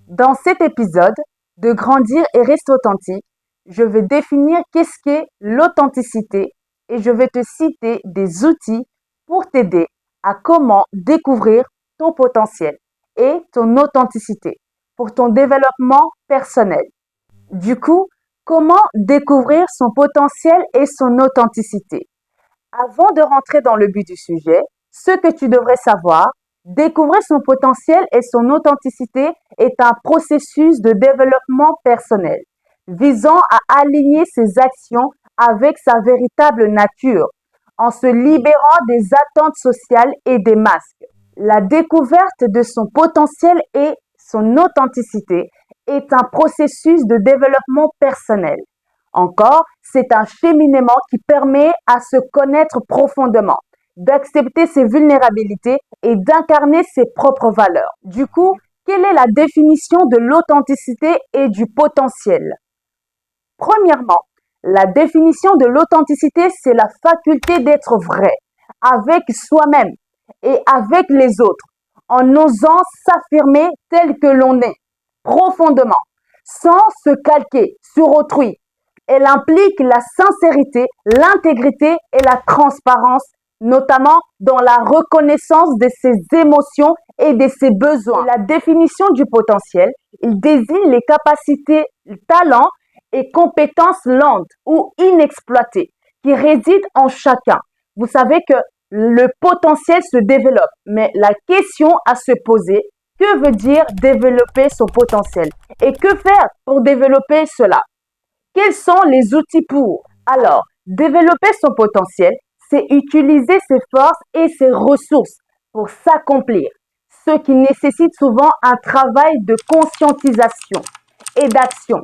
Dans cet épisode de Grandir et rester authentique, je vais définir qu'est-ce qu'est l'authenticité et je vais te citer des outils pour t'aider à comment découvrir ton potentiel et ton authenticité pour ton développement personnel. Du coup, comment découvrir son potentiel et son authenticité? Avant de rentrer dans le but du sujet, ce que tu devrais savoir, découvrir son potentiel et son authenticité est un processus de développement personnel visant à aligner ses actions avec sa véritable nature en se libérant des attentes sociales et des masques. La découverte de son potentiel et son authenticité est un processus de développement personnel. Encore, c'est un cheminement qui permet à se connaître profondément, d'accepter ses vulnérabilités et d'incarner ses propres valeurs. Du coup, quelle est la définition de l'authenticité et du potentiel? Premièrement, la définition de l'authenticité, c'est la faculté d'être vrai avec soi-même et avec les autres, en osant s'affirmer tel que l'on est, profondément, sans se calquer sur autrui. Elle implique la sincérité, l'intégrité et la transparence, notamment dans la reconnaissance de ses émotions et de ses besoins. La définition du potentiel, il désigne les capacités, talents et compétences lentes ou inexploitées qui résident en chacun. Vous savez que le potentiel se développe, mais la question à se poser, que veut dire développer son potentiel? Et que faire pour développer cela? Quels sont les outils pour? Alors, développer son potentiel, c'est utiliser ses forces et ses ressources pour s'accomplir, ce qui nécessite souvent un travail de conscientisation et d'action.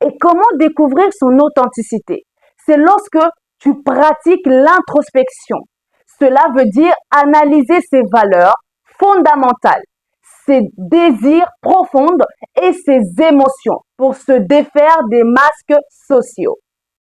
Et comment découvrir son authenticité? C'est lorsque tu pratiques l'introspection. Cela veut dire analyser ses valeurs fondamentales, ses désirs profonds et ses émotions pour se défaire des masques sociaux.